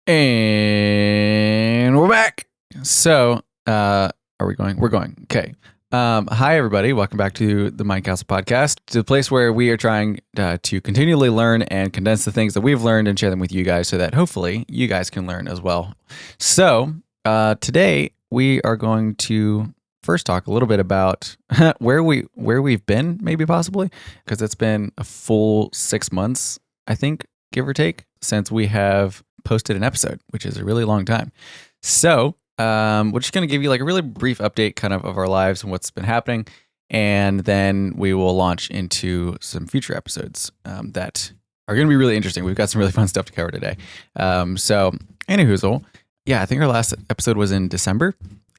And we're back. So, are we going? We're going. Okay. Hi, everybody. Welcome back to the Mind Council podcast, to the place where we are trying to continually learn and condense the things that we've learned and share them with you guys so that hopefully you guys can learn as well. So, today we are going to first talk a little bit about where we've been, maybe possibly, because it's been a full 6 months, I think, give or take, since we have posted an episode, which is a really long time. So we're just going to give you like a really brief update kind of our lives and what's been happening. And then we will launch into some future episodes that are going to be really interesting. We've got some really fun stuff to cover today. So anywhoozle, yeah, I think our last episode was in December.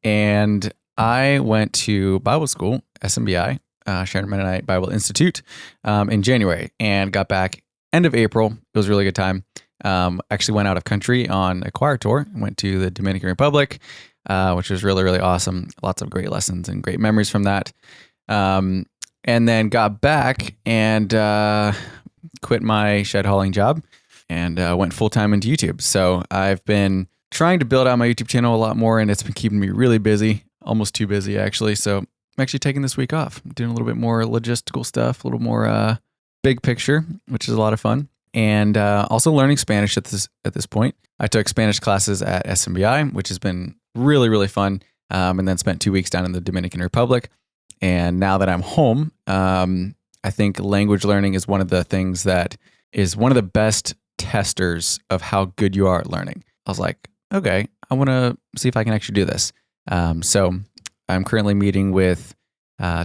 And I went to Bible school, SMBI, Sharon Mennonite Bible Institute, in January, and got back end of April. It was a really good time. Actually went out of country on a choir tour. Went to the Dominican Republic, which was really, really awesome. Lots of great lessons and great memories from that. And then got back and quit my shed hauling job and went full-time into YouTube. So I've been trying to build out my YouTube channel a lot more, and it's been keeping me really busy, almost too busy actually. So I'm actually taking this week off. I'm doing a little bit more logistical stuff, a little more big picture, which is a lot of fun. And also learning Spanish at this point. I took Spanish classes at SMBI, which has been really, really fun, and then spent 2 weeks down in the Dominican Republic. And now that I'm home, I think language learning is one of the things that is one of the best testers of how good you are at learning. I was like, okay, I want to see if I can actually do this. So I'm currently meeting with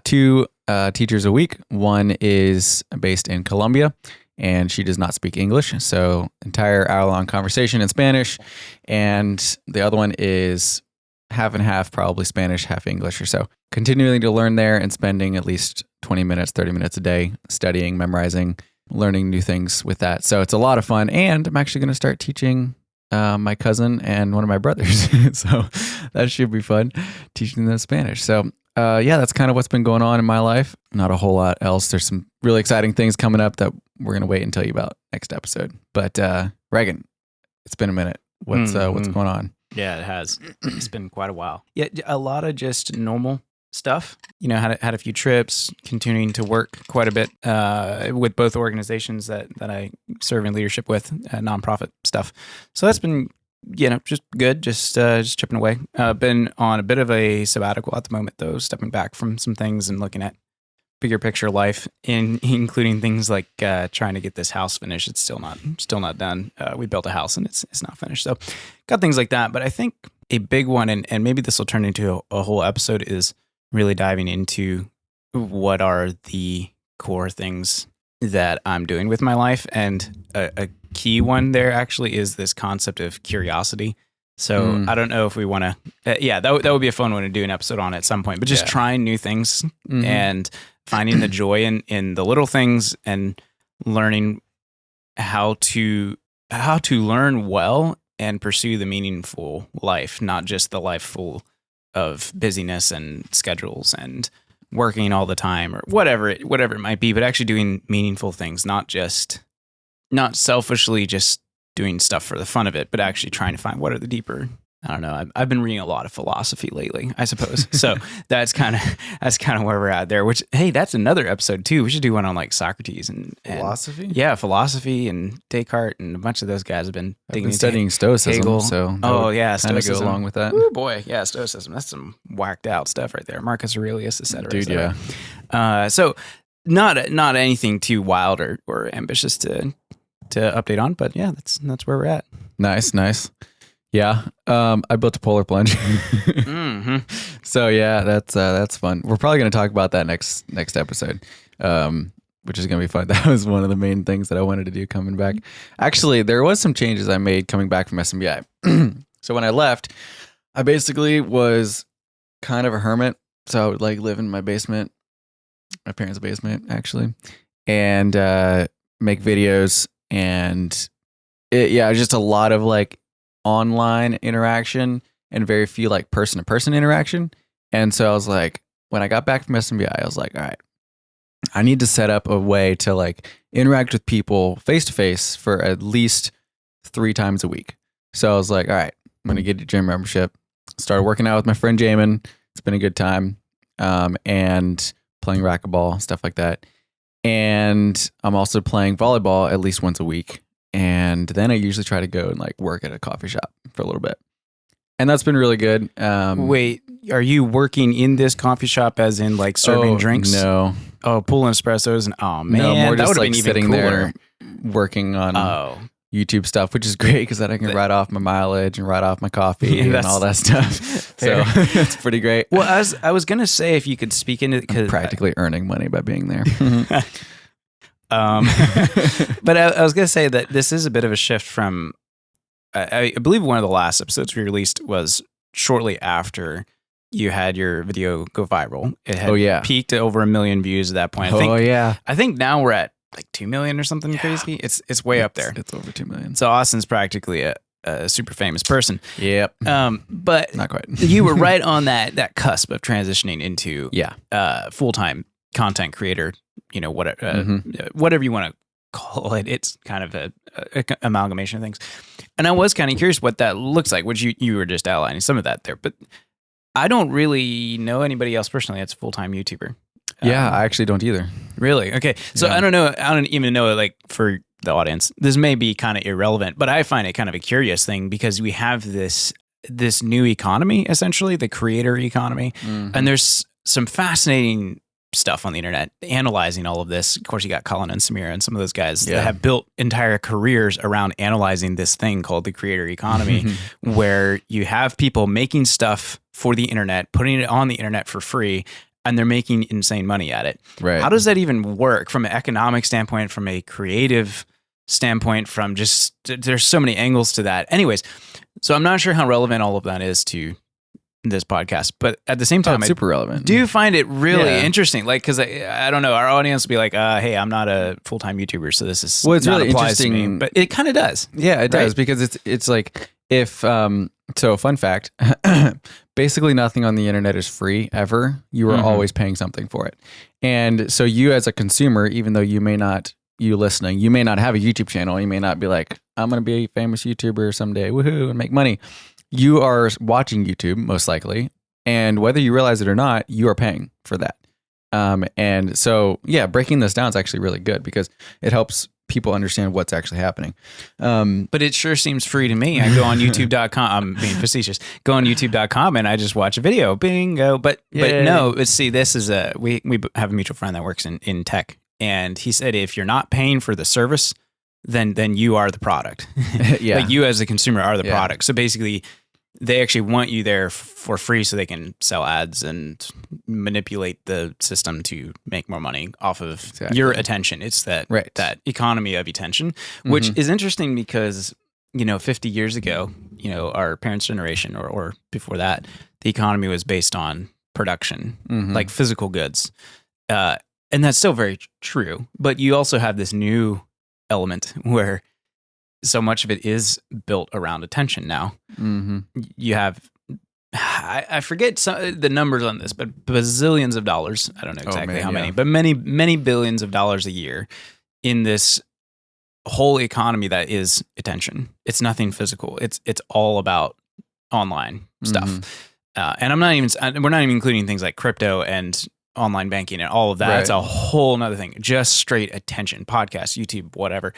two teachers a week. One is based in Colombia, and she does not speak English, so entire hour-long conversation in Spanish. And the other one is half and half, probably Spanish, half English or so. Continuing to learn there and spending at least 20 minutes, 30 minutes a day studying, memorizing, learning new things with that. So it's a lot of fun, and I'm actually going to start teaching my cousin and one of my brothers. So that should be fun, teaching them Spanish. So yeah, that's kind of what's been going on in my life. Not a whole lot else. There's some really exciting things coming up that we're going to wait and tell you about next episode. But Reagan, it's been a minute. What's going on? Yeah, it has. It's been quite a while. Yeah, a lot of just normal stuff. You know, had a few trips, continuing to work quite a bit with both organizations that I serve in leadership with, nonprofit stuff. So that's been, you know, just good, just chipping away. Been on a bit of a sabbatical at the moment, though, stepping back from some things and looking at bigger picture life, including things like trying to get this house finished. It's still not done. We built a house and it's not finished. So got things like that. But I think a big one, and maybe this will turn into a whole episode, is really diving into what are the core things that I'm doing with my life. And a key one there actually is this concept of curiosity. So I don't know if we want to, that would be a fun one to do an episode on at some point, but just trying new things and finding the joy in the little things and learning how to learn well and pursue the meaningful life, not just the life full of busyness and schedules and working all the time or whatever it might be, but actually doing meaningful things, not selfishly just doing stuff for the fun of it, but actually trying to find what are the deeper. I don't know. I've been reading a lot of philosophy lately, I suppose. So that's kind of where we're at there. Which, hey, that's another episode too. We should do one on like Socrates and philosophy. Yeah, philosophy and Descartes and a bunch of those guys have been studying Stoicism. Hegel. So Stoicism. Go along with that. Oh boy, yeah, Stoicism. That's some whacked out stuff right there. Marcus Aurelius, etc. Dude, yeah. So not anything too wild or ambitious to update on, but yeah, that's where we're at. Nice. Yeah. I built a polar plunge. So yeah, that's fun. We're probably going to talk about that next episode, which is going to be fun. That was one of the main things that I wanted to do coming back. Actually, there was some changes I made coming back from SMBI. So when I left, I basically was kind of a hermit. So I would like live in my basement, my parents' basement actually, and make videos. And just a lot of like online interaction and very few like person to person interaction. And so I was like, when I got back from SMBI, I was like, all right, I need to set up a way to like interact with people face to face for at least 3 times a week. So I was like, all right, I'm going to get a gym membership. Started working out with my friend Jamin. It's been a good time. And playing racquetball, stuff like that. And I'm also playing volleyball at least once a week. And then I usually try to go and like work at a coffee shop for a little bit. And that's been really good. Wait, are you working in this coffee shop as in like serving drinks? No. Oh, pulling espressos and oh man, No, more that just would have like been even sitting cooler. there working on YouTube stuff, which is great because then I can write off my mileage and write off my coffee and all that stuff. So it's pretty great. Well, I was gonna say if you could speak into I'm practically earning money by being there. But I was gonna say that this is a bit of a shift from. I believe one of the last episodes we released was shortly after you had your video go viral. It had peaked at over 1 million views at that point. I think now we're at like 2 million or something crazy. It's way up there. It's over 2 million. So Austin's practically a super famous person. Yep. But not quite. You were right on that cusp of transitioning into full-time content creator. You know, whatever you want to call it. It's kind of a amalgamation of things. And I was kind of curious what that looks like, which you were just outlining some of that there. But I don't really know anybody else personally that's a full-time YouTuber. Yeah, I actually don't either. Really? Okay. So I don't know. I don't even know, like, for the audience, this may be kind of irrelevant, but I find it kind of a curious thing because we have this new economy, essentially, the creator economy. Mm-hmm. And there's some fascinating stuff on the internet analyzing all of this. Of course, you got Colin and Samira and some of those guys that have built entire careers around analyzing this thing called the creator economy, where you have people making stuff for the internet, putting it on the internet for free, and they're making insane money at it. Right. How does that even work from an economic standpoint, from a creative standpoint, from just, there's so many angles to that. Anyways, so I'm not sure how relevant all of that is to this podcast, but at the same time, it's super relevant. Do you find it really interesting? Like, because I don't know, our audience will be like, hey, I'm not a full-time YouTuber, so this is it's not really applies interesting, to me. But it kind of does. Yeah, it does, because it's like if so fun fact, basically nothing on the internet is free ever. You are always paying something for it. And so you as a consumer, even though you may not have a YouTube channel, you may not be like, I'm going to be a famous YouTuber someday, woohoo, and make money. You are watching YouTube, most likely, and whether you realize it or not, you are paying for that. And so, breaking this down is actually really good because it helps people understand what's actually happening. But it sure seems free to me. I go on youtube.com. I'm being facetious. Go on youtube.com and I just watch a video. Bingo. But no, see, this is we have a mutual friend that works in tech, and he said if you're not paying for the service, then you are the product. Like you as a consumer are the product. So basically, they actually want you there for free so they can sell ads and manipulate the system to make more money off of your attention. It's that economy of attention, which is interesting because, 50 years ago, our parents' generation or before that, the economy was based on production, like physical goods. And that's still very true. But you also have this new element where so much of it is built around attention now. You have, I forget the numbers on this, but bazillions of dollars. I don't know exactly how many, but many, many billions of dollars a year in this whole economy that is attention. It's nothing physical. It's all about online stuff. And we're not even including things like crypto and online banking and all of that. It's a whole nother thing. Just straight attention, podcasts, YouTube, whatever.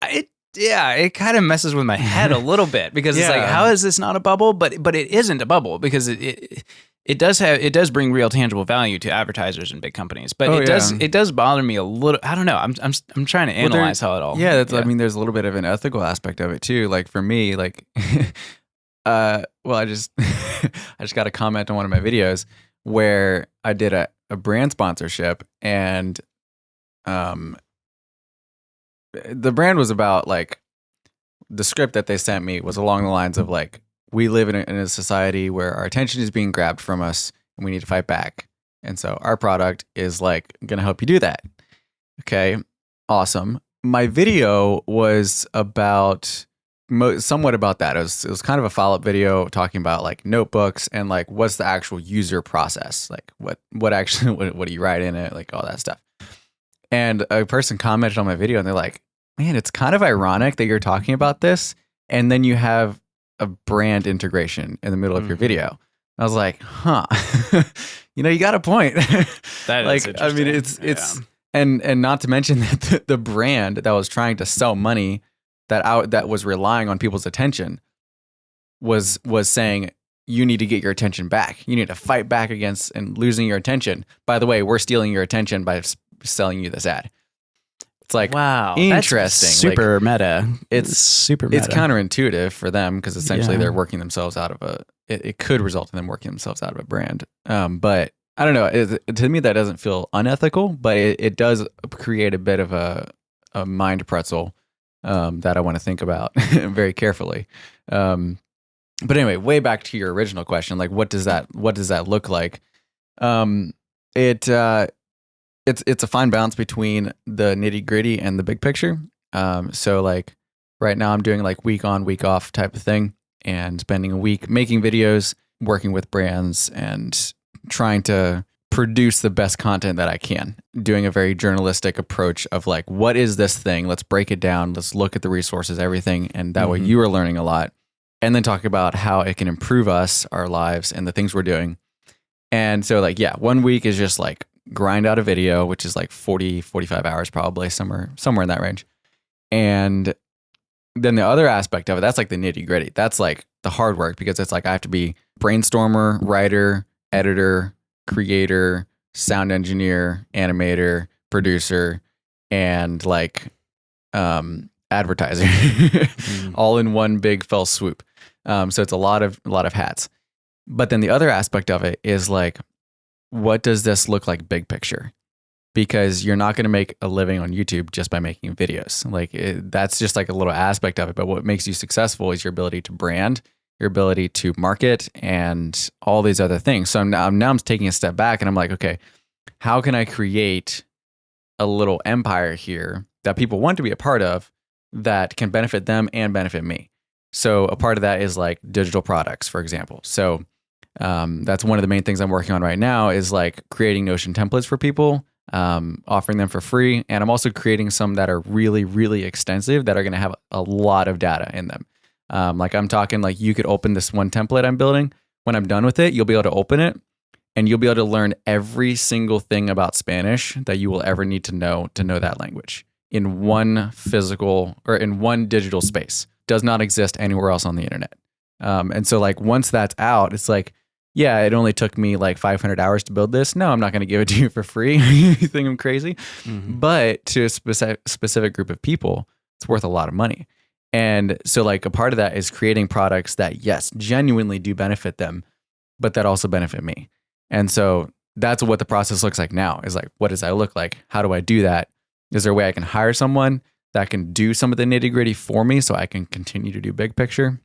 It kind of messes with my head a little bit because it's like, how is this not a bubble? But it isn't a bubble because it does bring real tangible value to advertisers and big companies. But it does bother me a little. I don't know. I'm trying to analyze how it all. I mean, there's a little bit of an ethical aspect of it too. Like for me, like, I just got a comment on one of my videos where I did a brand sponsorship, and the brand was about, like, the script that they sent me was along the lines of like, we live in a society where our attention is being grabbed from us and we need to fight back. And so our product is like going to help you do that. Okay. Awesome. My video was about somewhat about that. It was kind of a follow-up video talking about like notebooks and like what's the actual user process, like what actually what do you write in it, like all that stuff. And a person commented on my video and they're like, man, it's kind of ironic that you're talking about this and then you have a brand integration in the middle of your video. I was like, huh, you got a point. That like, is I mean, it's and not to mention that the brand that was trying to sell money that was relying on people's attention was saying, you need to get your attention back. You need to fight back against and losing your attention. By the way, we're stealing your attention by selling you this ad. It's like, wow, interesting. That's super meta. It's super meta. It's counterintuitive for them because essentially they're working themselves out of it could result in them working themselves out of a brand. But I don't know. To me, that doesn't feel unethical, but it does create a bit of a mind pretzel that I want to think about very carefully. But anyway, way back to your original question, like what does that look like? It's a fine balance between the nitty gritty and the big picture. So like right now I'm doing like week on, week off type of thing and spending a week making videos, working with brands and trying to produce the best content that I can, doing a very journalistic approach of like, what is this thing? Let's break it down. Let's look at the resources, everything. And that way you are learning a lot. And then talk about how it can improve us, our lives, and the things we're doing. And so like, 1 week is just like grind out a video, which is like 40, 45 hours probably, somewhere in that range. And then the other aspect of it, that's like the nitty gritty. That's like the hard work because it's like I have to be brainstormer, writer, editor, creator, sound engineer, animator, producer, and like advertiser all in one big fell swoop. So it's a lot of hats. But then the other aspect of it is like, what does this look like big picture? Because you're not going to make a living on YouTube just by making videos. Like that's just like a little aspect of it. But what makes you successful is your ability to brand, your ability to market, and all these other things. So now I'm taking a step back and I'm like, okay, how can I create a little empire here that people want to be a part of that can benefit them and benefit me? So a part of that is like digital products, for example. So that's one of the main things I'm working on right now is like creating Notion templates for people, offering them for free. And I'm also creating some that are really, really extensive that are going to have a lot of data in them. Like I'm talking like you could open this one template I'm building. When I'm done with it, you'll be able to open it and you'll be able to learn every single thing about Spanish that you will ever need to know that language in one physical or in one digital space. Does not exist anywhere else on the internet. And so like once that's out, it's like, yeah, it only took me like 500 hours to build this. No, I'm not going to give it to you for free. You think I'm crazy? But to a specific group of people, it's worth a lot of money. And so like a part of that is creating products that, yes, genuinely do benefit them, but that also benefit me. And so that's what the process looks like now is like, what does that look like? How do I do that? Is there a way I can hire someone that can do some of the nitty gritty for me so I can continue to do big picture?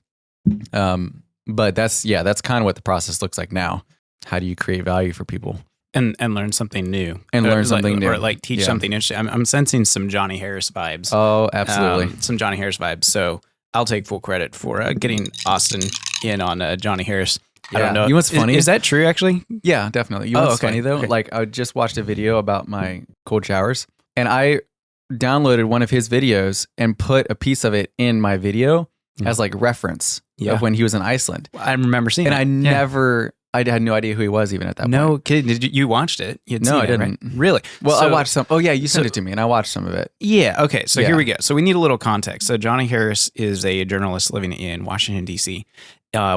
But that's kind of what the process looks like now. How do you create value for people? And learn something new. Or like teach something interesting. I'm sensing some Johnny Harris vibes. Oh, absolutely. Some Johnny Harris vibes. So I'll take full credit for getting Austin in on Johnny Harris. I don't know. You know what's funny? Is that true, actually? Yeah, definitely. You know what's funny, though? Okay. Like, I just watched a video about my cold showers, and I downloaded one of his videos and put a piece of it in my video as, like, reference of when he was in Iceland. I remember seeing it. And I had no idea who he was even at that point. No kidding. You watched it? No, I didn't. Right? Really? Well, I watched some. Oh, yeah, you sent it to me, and I watched some of it. Yeah, okay. So here we go. So we need a little context. So Johnny Harris is a journalist living in Washington, D.C.,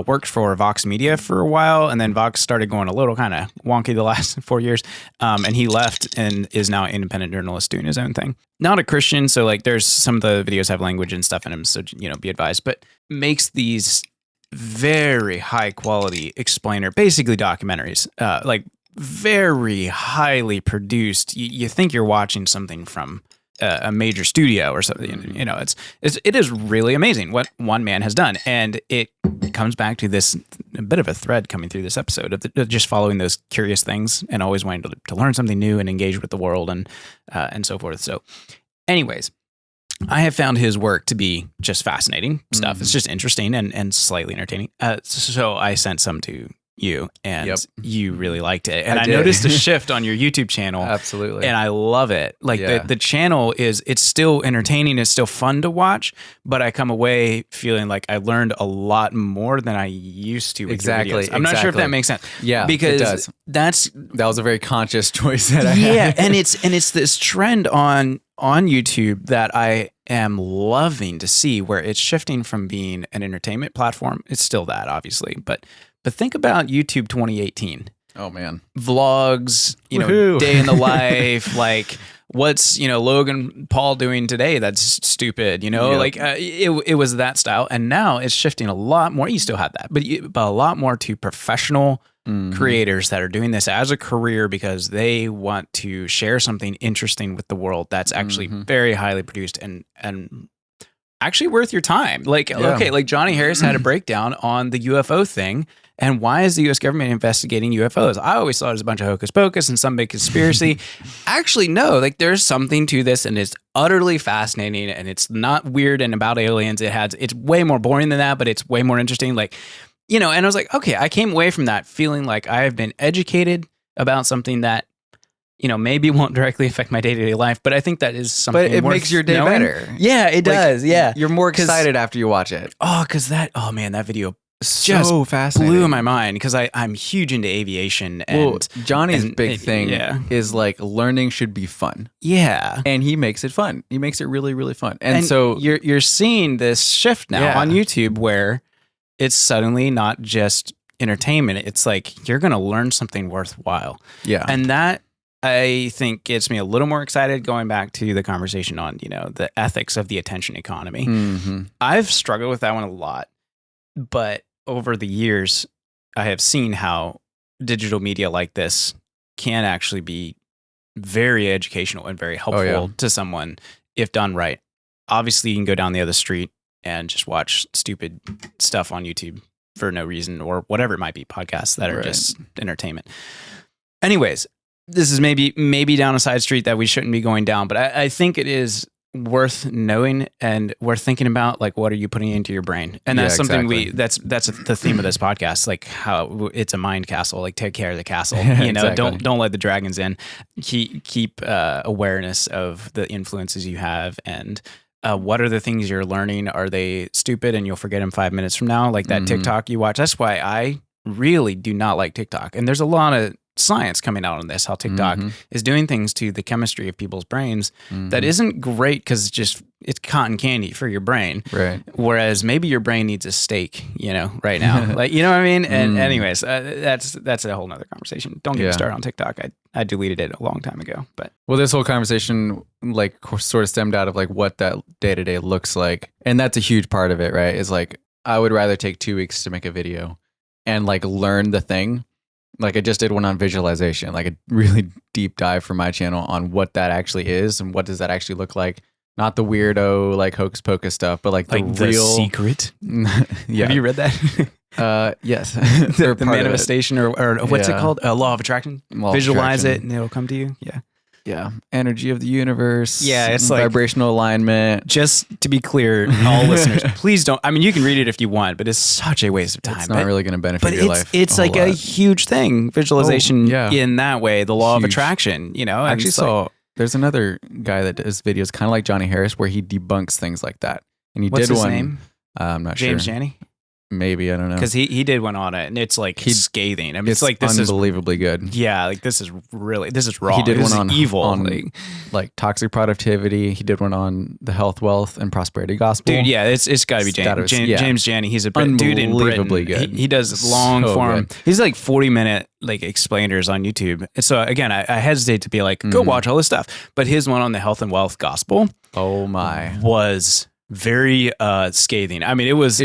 worked for Vox Media for a while, and then Vox started going a little kind of wonky the last 4 years, and he left and is now an independent journalist doing his own thing. Not a Christian, so like there's some of the videos have language and stuff in them, so be advised, but makes these very high quality explainer, basically documentaries, like very highly produced. You think you're watching something from a major studio or something. It is really amazing what one man has done, and it comes back to this a bit of a thread coming through this episode of just following those curious things and always wanting to learn something new and engage with the world and so forth. So, anyways, I have found his work to be just fascinating stuff. It's just interesting and slightly entertaining. So I sent some to you, and Yep. you really liked it. And I I did. noticed a shift on your YouTube channel. Absolutely. And I love it. Like the channel it's still entertaining. It's still fun to watch, but I come away feeling like I learned a lot more than I used to. With Exactly. your videos. I'm not sure if that makes sense. Yeah, because it does. That was a very conscious choice that I yeah, had. and it's this trend on YouTube that I am loving to see, where it's shifting from being an entertainment platform. It's still that, obviously, but think about YouTube 2018. Oh man, vlogs, Woohoo. Day in the life, like what's Logan Paul doing today that's stupid, Yep. like it was that style, and now it's shifting a lot more. You still have that, but a lot more to professional creators that are doing this as a career because they want to share something interesting with the world that's actually very highly produced and actually worth your time. Like okay, like Johnny Harris had a breakdown on the UFO thing. And why is the U.S. government investigating UFOs? I always thought it was a bunch of hocus pocus and some big conspiracy. Actually, no, like there's something to this, and it's utterly fascinating, and it's not weird and about aliens. It's way more boring than that, but it's way more interesting. Like, and I was like, okay, I came away from that feeling like I have been educated about something that, maybe won't directly affect my day-to-day life, but I think that is something. But it makes your day better. Yeah, it does. Yeah, you're more excited after you watch it. Oh, because that video So fascinating. blew my mind because I'm huge into aviation. And Johnny's big thing is like learning should be fun. Yeah. And he makes it fun. He makes it really, really fun. And so you're seeing this shift now on YouTube where it's suddenly not just entertainment. It's like you're going to learn something worthwhile. Yeah. And that I think gets me a little more excited going back to the conversation on, the ethics of the attention economy. Mm-hmm. I've struggled with that one a lot, but over the years, I have seen how digital media like this can actually be very educational and very helpful to someone if done right. Obviously, you can go down the other street and just watch stupid stuff on YouTube for no reason or whatever it might be, podcasts that are just entertainment. Anyways, this is maybe down a side street that we shouldn't be going down, but I think it is worth knowing and worth thinking about, like, what are you putting into your brain? And that's something that's the theme of this podcast, like how it's a mind castle, like take care of the castle. Don't let the dragons in. Keep awareness of the influences you have, and what are the things you're learning? Are they stupid and you'll forget them 5 minutes from now? Like that TikTok you watch. That's why I really do not like TikTok. And there's a lot of science coming out on this, how TikTok is doing things to the chemistry of people's brains that isn't great because it's cotton candy for your brain. Right. Whereas maybe your brain needs a steak, right now. Like, you know what I mean? And anyways, that's a whole nother conversation. Don't get me started on TikTok. I deleted it a long time ago. But this whole conversation like sort of stemmed out of like what that day-to-day looks like. And that's a huge part of it, right? Is like, I would rather take 2 weeks to make a video and like learn the thing. Like I just did one on visualization, like a really deep dive for my channel on what that actually is and what does that actually look like. Not the weirdo like hocus pocus stuff, but like the real secret. Yeah. Have you read that? Yes. the manifestation or what's it called? Law of attraction. Law of Visualize attraction. it and it'll come to you. Yeah. Yeah. Energy of the universe. Yeah, it's like vibrational alignment. Just to be clear, all listeners, please don't. I mean, you can read it if you want, but it's such a waste of time. It's not really going to benefit your life. It's like a huge thing. Visualization in that way, the law of attraction, I actually saw there's another guy that does videos kind of like Johnny Harris where he debunks things like that. And he what's did his one. Name? I'm not James sure. Janney? Maybe, I don't know. Because he did one on it, and it's like scathing. I mean, it's like this unbelievably good. Yeah, like this is wrong. He did one on evil, on like toxic productivity. He did one on the health, wealth, and prosperity gospel. Dude, yeah, it's got to be James Janney. He's a dude in Britain. Unbelievably good. He does long form. Good. He's like 40-minute like explainers on YouTube. And so again, I hesitate to be like, go watch all this stuff. But his one on the health and wealth gospel, oh my, was very scathing. I mean, it was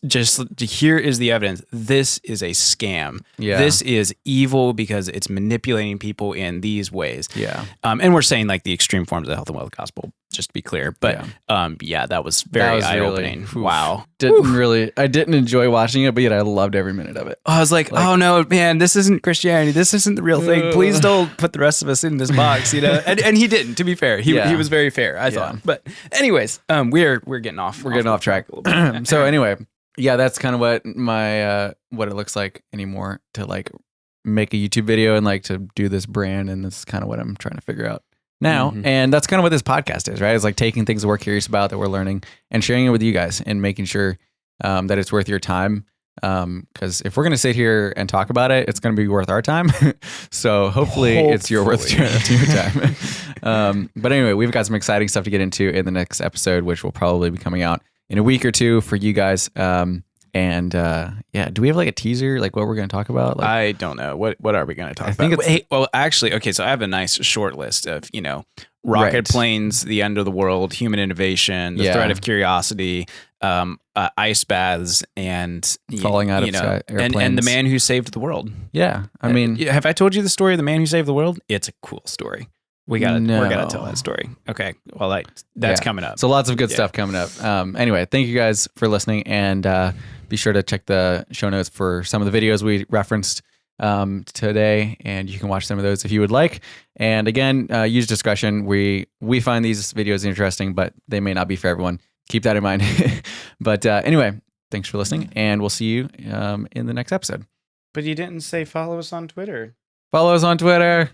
just, here is the evidence. This is a scam. Yeah. This is evil because it's manipulating people in these ways. Yeah. And we're saying like the extreme forms of the health and wealth gospel, just to be clear. But that was very eye-opening. Really, wow. I didn't enjoy watching it, but yet I loved every minute of it. I was like, oh no, man, this isn't Christianity. This isn't the real thing. Please don't put the rest of us in this box, And he didn't, to be fair. He was very fair, I thought. But anyways, we're getting off. We're getting off track. So anyway, yeah, that's kind of what my what it looks like anymore to like make a YouTube video and like to do this brand, and that's kind of what I'm trying to figure out now. Mhm. And that's kind of what this podcast is, right? It's like taking things that we're curious about, that we're learning, and sharing it with you guys, and making sure that it's worth your time. Because if we're gonna sit here and talk about it, it's gonna be worth our time. So hopefully it's worth your time. But anyway, we've got some exciting stuff to get into in the next episode, which will probably be coming out in a week or two for you guys. And yeah, do we have like a teaser, like what we're going to talk about? Like, I don't know. What are we going to talk I about? think it's- Hey, well, actually, okay, so I have a nice short list of, rocket Right. planes, the end of the world, human innovation, the Yeah. threat of curiosity, ice baths, and Falling out of and the airplanes. man who saved the world. yeah, I mean, have I told you the story of the man who saved the world? It's a cool story. We're gonna tell that story. Okay, well, that's coming up. So lots of good stuff coming up. Anyway, thank you guys for listening, and be sure to check the show notes for some of the videos we referenced today, and you can watch some of those if you would like. And again, use discretion. We find these videos interesting, but they may not be for everyone. Keep that in mind. But anyway, thanks for listening, and we'll see you in the next episode. But you didn't say follow us on Twitter. Follow us on Twitter.